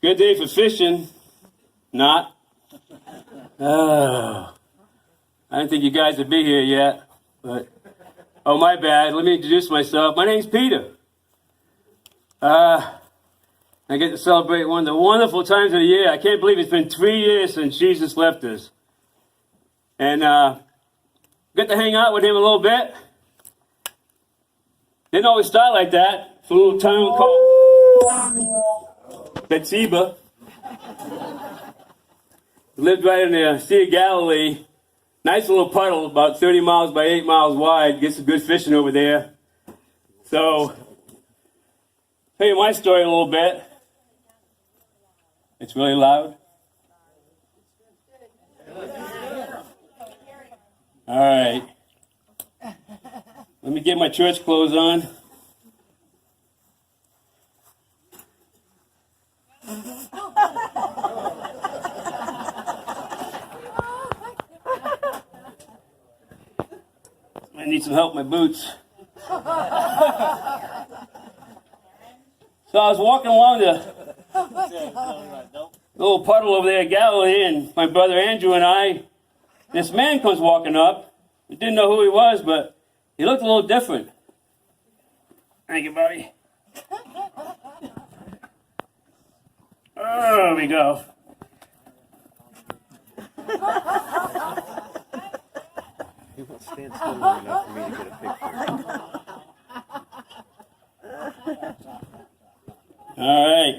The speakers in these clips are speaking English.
Good day for fishing. Not. Oh, I didn't think you guys would be here yet. But my bad. Let me introduce myself. My name's Peter. I get to celebrate one of the wonderful times of the year. I can't believe it's been 3 years since Jesus left us. And get to hang out with him a little bit. Didn't always start like that. It's a little town called Bethsaida. Lived right in the Sea of Galilee. Nice little puddle, about 30 miles by 8 miles wide. Get some good fishing over there. So, tell you my story a little bit. It's really loud. All right. Let me get my church clothes on. I need some help with my boots. So I was walking along the little puddle over there in Galilee, and my brother Andrew and I, this man comes walking up. We didn't know who he was, but he looked a little different. Thank you, buddy. Oh, there we go. He won't stand still long enough for me to get a picture. All right.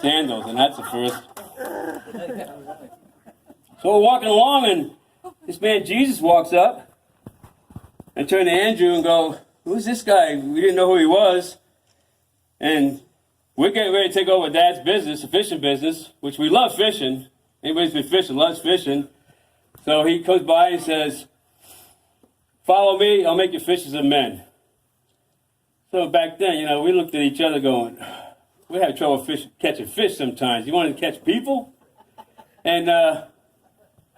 Sandals, and that's the first. So we're walking along, and this man Jesus walks up. I turn to Andrew and go, "Who's this guy?" We didn't know who he was. And we're getting ready to take over Dad's business, the fishing business, which we love fishing. Anybody's been fishing loves fishing. So he comes by and says, "Follow me, I'll make you fishers of men." So back then, we looked at each other going, we had trouble catching fish sometimes. You wanted to catch people? And I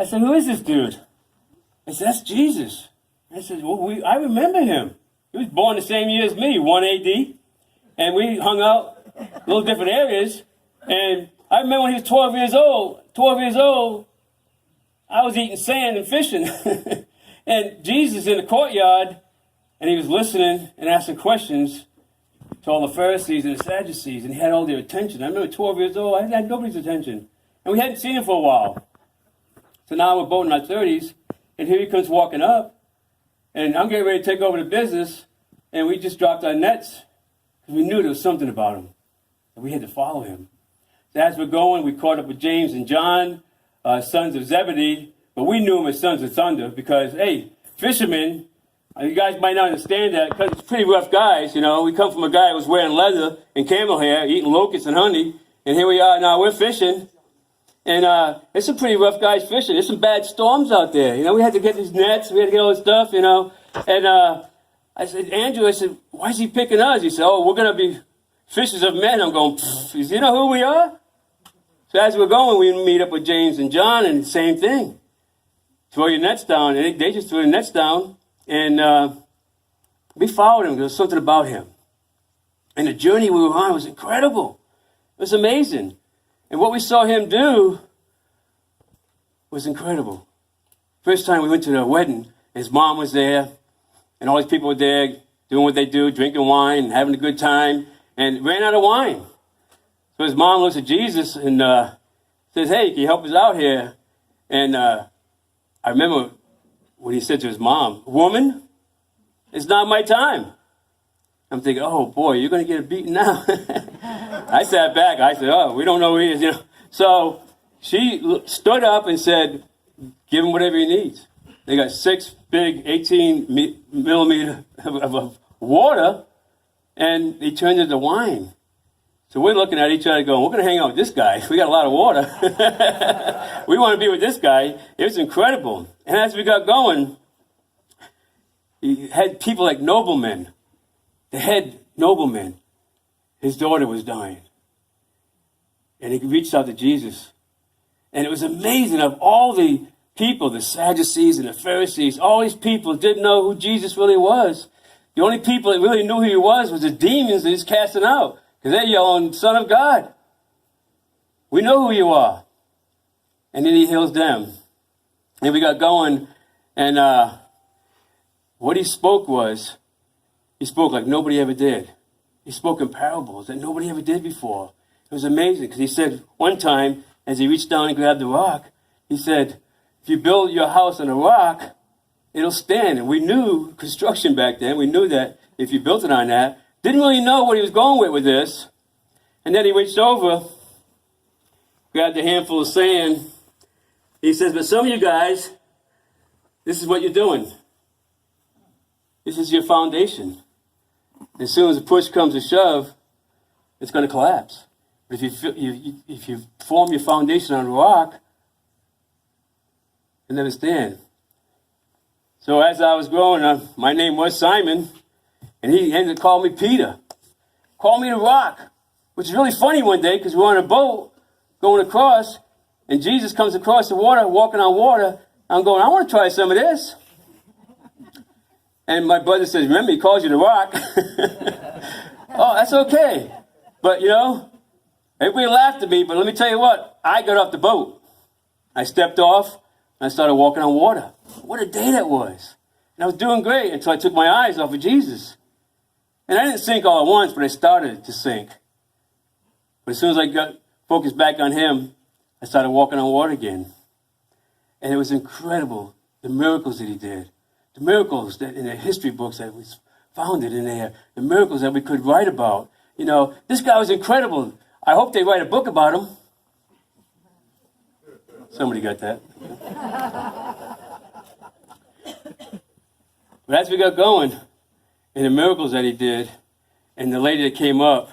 said, "Who is this dude?" I said, "That's Jesus." I said, "Well, I remember him. He was born the same year as me, 1 AD. And we hung out little different areas. And I remember when he was 12 years old, I was eating sand and fishing. And Jesus in the courtyard, and he was listening and asking questions to all the Pharisees and the Sadducees, and he had all their attention. I remember 12 years old, I had nobody's attention. And we hadn't seen him for a while. So now we're both in our 30s, and here he comes walking up, and I'm getting ready to take over the business, and we just dropped our nets, because we knew there was something about him, and we had to follow him. So as we're going, we caught up with James and John, sons of Zebedee, but we knew them as sons of thunder, because, hey, fishermen, you guys might not understand that, because it's pretty rough guys, We come from a guy who was wearing leather and camel hair, eating locusts and honey, and here we are now, we're fishing. And it's some pretty rough guys fishing. There's some bad storms out there. We had to get these nets. We had to get all this stuff, And I said, Andrew, why is he picking us? He said, "Oh, we're going to be fishers of men." I'm going, "Pfft, you know who we are?" So as we're going, we meet up with James and John, and same thing. Throw your nets down. And they just threw the nets down. And we followed him. There was something about him. And the journey we were on was incredible. It was amazing. And what we saw him do was incredible. First time we went to the wedding, his mom was there, and all these people were there doing what they do, drinking wine and having a good time, and ran out of wine. So his mom looks at Jesus and says, "Hey, can you help us out here?" And I remember when he said to his mom, "Woman, it's not my time." I'm thinking, "Oh boy, you're going to get a beating now." I sat back. I said, "Oh, we don't know who he is." So she stood up and said, "Give him whatever he needs." They got 6 big 18 millimeter of water, and he turned it into wine. So we're looking at each other going, "We're going to hang out with this guy. We got a lot of water. We want to be with this guy." It was incredible. And as we got going, he had people like noblemen. The head nobleman, his daughter was dying. And he reached out to Jesus. And it was amazing, of all the people, the Sadducees and the Pharisees, all these people didn't know who Jesus really was. The only people that really knew who he was the demons that he's casting out. Because they're yelling, Son of God. We know who you are. And then he heals them. And we got going, and what he spoke was, he spoke like nobody ever did. He spoke in parables that nobody ever did before. It was amazing, because he said one time, as he reached down and grabbed the rock, he said, if you build your house on a rock, it'll stand. And we knew construction back then. We knew that if you built it on that. Didn't really know what he was going with this. And then he reached over, grabbed a handful of sand. He says, but some of you guys, this is what you're doing. This is your foundation. As soon as the push comes to shove, it's going to collapse. But if you form your foundation on a rock, it'll never stand. So as I was growing up, my name was Simon, and he ended up calling me Peter. Called me the rock, which is really funny one day, because we're on a boat going across, and Jesus comes across the water, walking on water. I'm going, I want to try some of this. And my brother says, remember, he calls you the rock. Oh, that's okay. But, everybody laughed at me, but let me tell you what, I got off the boat. I stepped off, and I started walking on water. What a day that was. And I was doing great until I took my eyes off of Jesus. And I didn't sink all at once, but I started to sink. But as soon as I got focused back on him, I started walking on water again. And it was incredible, the miracles that he did. The miracles that in the history books that was founded in there. The miracles that we could write about. This guy was incredible. I hope they write a book about him. Somebody got that. But as we got going, and the miracles that he did, and the lady that came up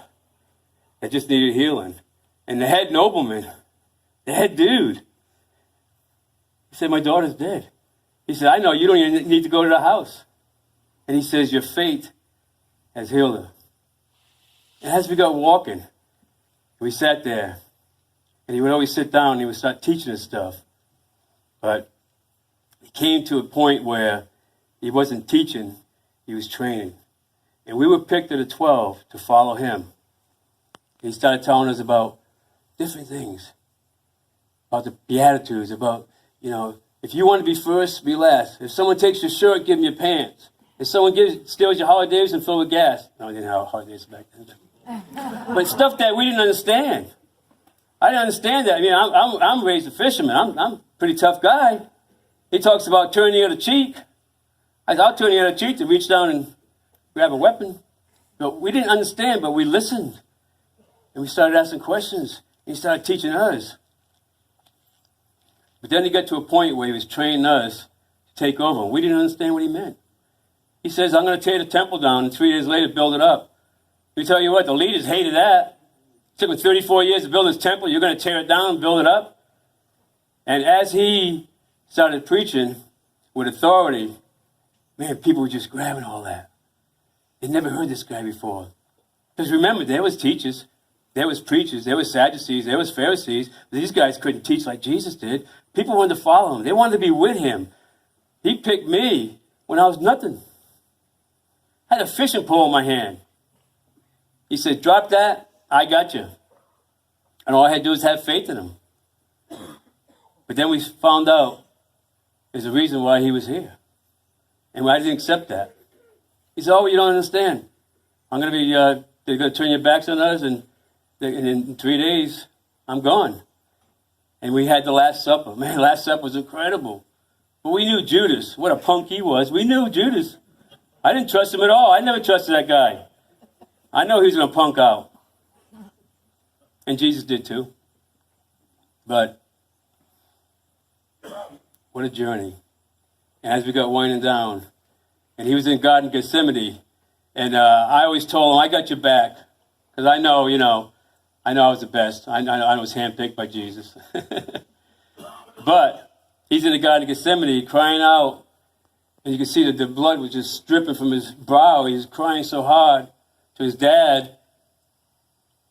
that just needed healing, and the head nobleman, the head dude, he said, my daughter's dead. He said, I know, you don't even need to go to the house. And he says, your faith has healed her. And as we got walking, we sat there, and he would always sit down and he would start teaching us stuff. But he came to a point where he wasn't teaching, he was training. And we were picked of the 12 to follow him. He started telling us about different things, about the Beatitudes, about, if you want to be first, be last. If someone takes your shirt, give them your pants. If someone steals your Harley Davidson, fill with gas. No, I didn't have Harley Davidson back then. But stuff that we didn't understand. I didn't understand that. I'm raised a fisherman. I'm a pretty tough guy. He talks about turning the other cheek. I said, I'll turn the other cheek to reach down and grab a weapon. But we didn't understand, but we listened. And we started asking questions. And he started teaching us. But then he got to a point where he was training us to take over. We didn't understand what he meant. He says, I'm going to tear the temple down, and 3 days later, build it up. Let me tell you what, the leaders hated that. It took him 34 years to build this temple. You're going to tear it down and build it up? And as he started preaching with authority, man, people were just grabbing all that. They never heard this guy before. Because remember, there was teachers, there was preachers, there was Sadducees, there was Pharisees. These guys couldn't teach like Jesus did. People wanted to follow him. They wanted to be with him. He picked me when I was nothing. I had a fishing pole in my hand. He said, drop that, I got you. And all I had to do was have faith in him. But then we found out there's a reason why he was here. And I didn't accept that. He said, oh, you don't understand. I'm going to be, they're going to turn your backs on us, and in 3 days, I'm gone. And we had the Last Supper. Man, Last Supper was incredible. But we knew Judas, what a punk he was. We knew Judas. I didn't trust him at all. I never trusted that guy. I know he was going to punk out. And Jesus did too. But what a journey. And as we got winding down, and he was in Garden of Gethsemane, and I always told him, I got your back. Because I know, I know I was the best. I know I was handpicked by Jesus. But he's in the Garden of Gethsemane crying out, and you can see that the blood was just dripping from his brow. He was crying so hard to his dad.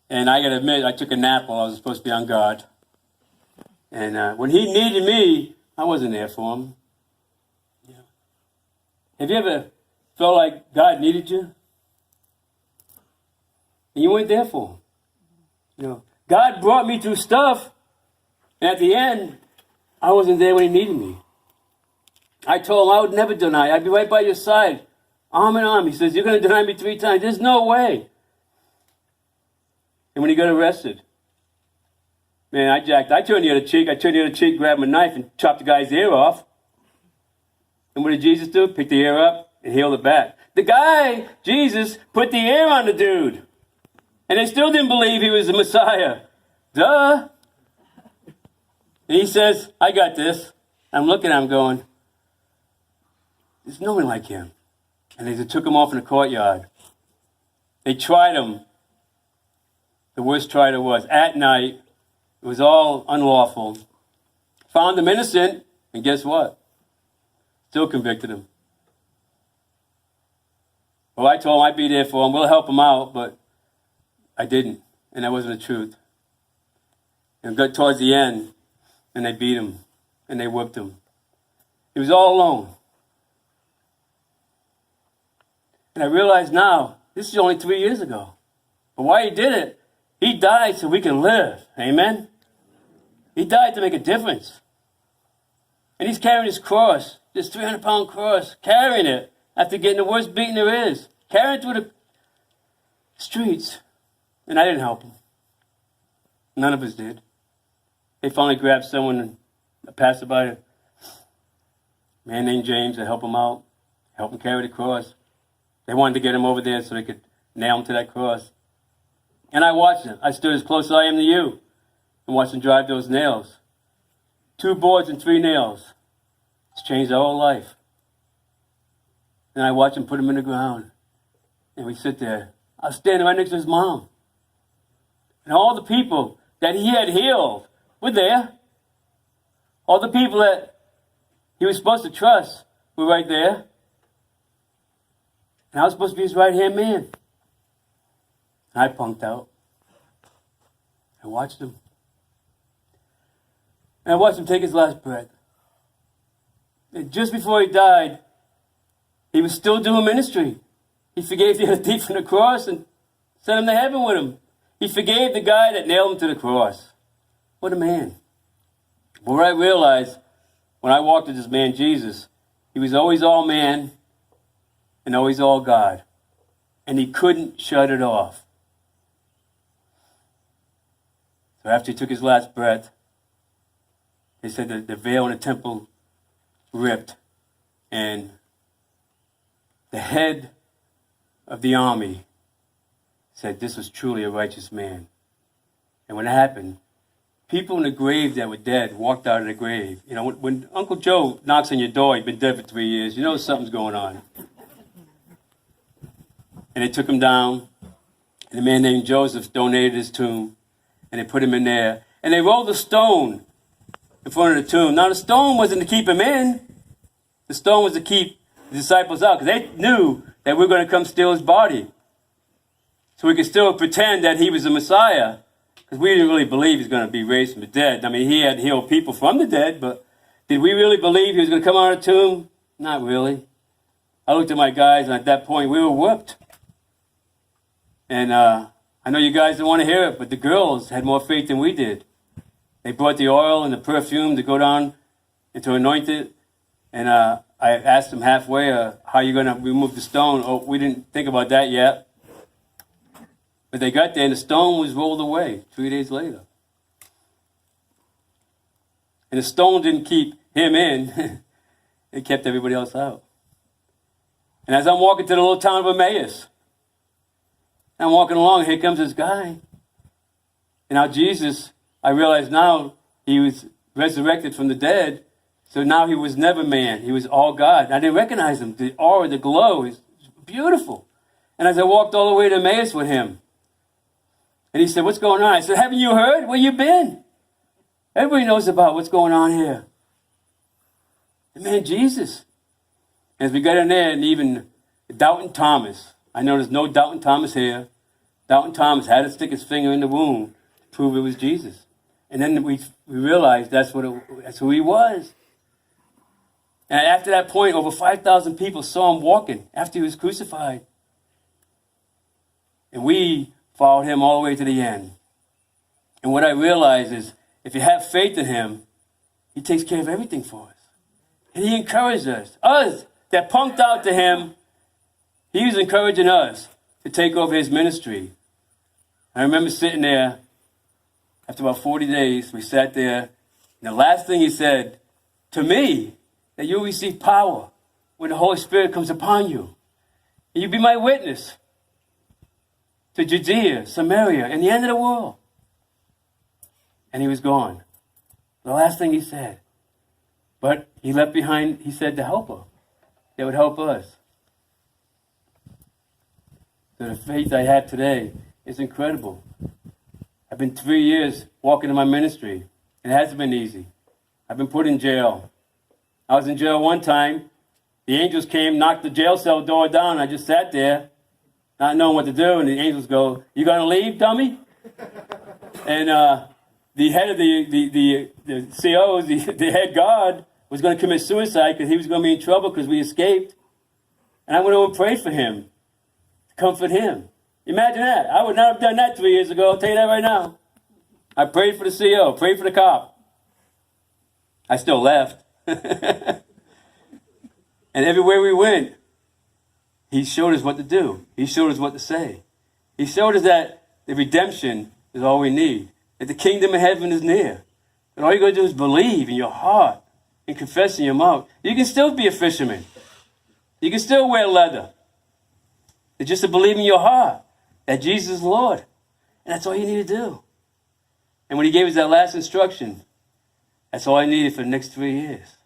And I got to admit, I took a nap while I was supposed to be on guard. And when he needed me, I wasn't there for him. Yeah. Have you ever felt like God needed you? And you weren't there for him. You know, God brought me through stuff, and at the end, I wasn't there when he needed me. I told him I would never deny you. I'd be right by your side, arm in arm. He says, you're going to deny me 3 times. There's no way. And when he got arrested, man, I turned the other cheek, grabbed my knife and chopped the guy's ear off. And what did Jesus do? Pick the ear up and heal it back. The guy, Jesus, put the ear on the dude. And they still didn't believe he was the Messiah. Duh. And he says, I got this. I'm looking at him going, there's no one like him. And they took him off in the courtyard. They tried him. The worst try there was. At night, it was all unlawful. Found him innocent, and guess what? Still convicted him. Well, I told him I'd be there for him. We'll help him out, but I didn't, and that wasn't the truth. And got towards the end, and they beat him, and they whipped him. He was all alone. And I realize now, this is only 3 years ago. But why he did it, he died so we can live. Amen? He died to make a difference. And he's carrying his cross, this 300-pound cross, carrying it after getting the worst beating there is. Carrying it through the streets. And I didn't help him. None of us did. They finally grabbed someone, a passerby, a man named James, to help him out, help him carry the cross. They wanted to get him over there so they could nail him to that cross. And I watched him. I stood as close as I am to you and watched him drive those nails. 2 boards and 3 nails. It's changed our whole life. And I watched him put him in the ground. And we sit there. I was standing right next to his mom. And all the people that he had healed were there. All the people that he was supposed to trust were right there. And I was supposed to be his right-hand man. And I punked out. I watched him. And I watched him take his last breath. And just before he died, he was still doing ministry. He forgave the other thief on the cross and sent him to heaven with him. He forgave the guy that nailed him to the cross. What a man. But what I realized when I walked with this man, Jesus, he was always all man and always all God. And he couldn't shut it off. So after he took his last breath, they said that the veil in the temple ripped, and the head of the army said this was truly a righteous man. And when it happened, people in the grave that were dead walked out of the grave. You know, when Uncle Joe knocks on your door, he's been dead for 3 years, you know something's going on. And they took him down, and a man named Joseph donated his tomb, and they put him in there. And they rolled a stone in front of the tomb. Now, the stone wasn't to keep him in. The stone was to keep the disciples out, because they knew that we were going to come steal his body. So we could still pretend that he was the Messiah, because we didn't really believe he was going to be raised from the dead. I mean, he had healed people from the dead, but did we really believe he was going to come out of the tomb? Not really. I looked at my guys, and at that point, we were whooped. And I know you guys don't want to hear it, but the girls had more faith than we did. They brought the oil and the perfume to go down and to anoint it. And I asked them halfway, how are you going to remove the stone? Oh, we didn't think about that yet. But they got there, and the stone was rolled away 3 days later. And the stone didn't keep him in. It kept everybody else out. And as I'm walking to the little town of Emmaus, I'm walking along, here comes this guy. And now Jesus, I realize now, he was resurrected from the dead. So now he was never man. He was all God. I didn't recognize him. The aura, the glow is beautiful. And as I walked all the way to Emmaus with him, and he said, what's going on? I said, haven't you heard? Where you been? Everybody knows about what's going on here. The man, Jesus. And as we got in there, and even Doubting Thomas, I know there's no Doubting Thomas here. Doubting Thomas had to stick his finger in the wound to prove it was Jesus. And then we realized that's who he was. And after that point, over 5,000 people saw him walking after he was crucified. And we followed him all the way to the end. And what I realize is, if you have faith in him, he takes care of everything for us. And he encouraged us. Us that punked out to him, he was encouraging us to take over his ministry. I remember sitting there, after about 40 days, we sat there, and the last thing he said to me, that you'll receive power when the Holy Spirit comes upon you. And you'll be my witness to Judea, Samaria, and the end of the world. And he was gone. The last thing he said. But he left behind, he said, the helper that would help us. So the faith I have today is incredible. I've been 3 years walking in my ministry. It hasn't been easy. I've been put in jail. I was in jail one time. The angels came, knocked the jail cell door down. I just sat there, not knowing what to do. And the angels go, "You going to leave, dummy?" And the head of the COs, the head guard, was going to commit suicide because he was going to be in trouble because we escaped. And I went over and prayed for him, to comfort him. Imagine that. I would not have done that 3 years ago. I'll tell you that right now. I prayed for the CO, prayed for the cop. I still left. And everywhere we went, he showed us what to do. He showed us what to say. He showed us that the redemption is all we need. That the kingdom of heaven is near. And all you got to do is believe in your heart and confess in your mouth. You can still be a fisherman. You can still wear leather. It's just to believe in your heart that Jesus is Lord. And that's all you need to do. And when he gave us that last instruction, that's all I needed for the next 3 years.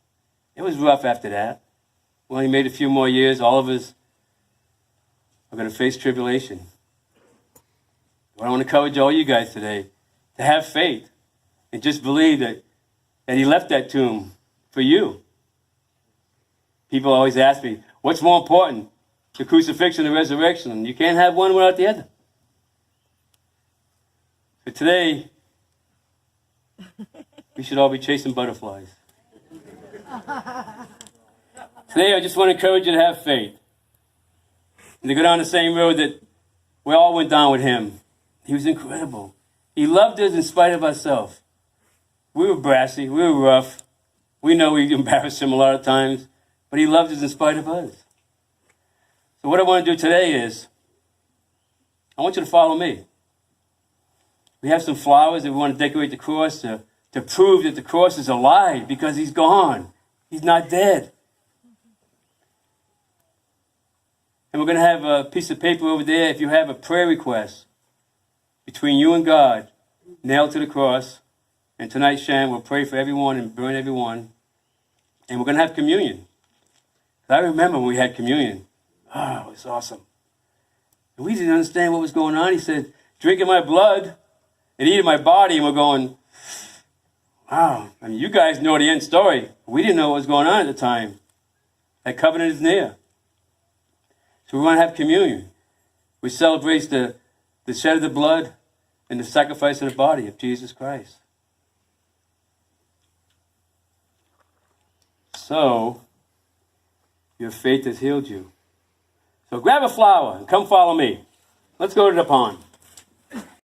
It was rough after that. We only made a few more years. All of us are going to face tribulation. But I want to encourage all you guys today to have faith and just believe that he left that tomb for you. People always ask me, what's more important, the crucifixion or the resurrection? You can't have one without the other. But today, we should all be chasing butterflies. Today, I just want to encourage you to have faith. And to go down the same road that we all went down with him. He was incredible. He loved us in spite of ourselves. We were brassy. We were rough. We know we embarrassed him a lot of times. But he loved us in spite of us. So what I want to do today is, I want you to follow me. We have some flowers that we want to decorate the cross to prove that the cross is alive because he's gone. He's not dead. And we're going to have a piece of paper over there. If you have a prayer request between you and God, nailed to the cross. And tonight, Shan will pray for everyone and burn everyone. And we're going to have communion. I remember when we had communion. Oh, it was awesome. And we didn't understand what was going on. He said, drinking my blood and eating my body. And we're going, wow. I mean, you guys know the end story. We didn't know what was going on at the time. That covenant is near. So we want to have communion. We celebrate the shed of the blood and the sacrifice of the body of Jesus Christ. So, your faith has healed you. So grab a flower and come follow me. Let's go to the pond.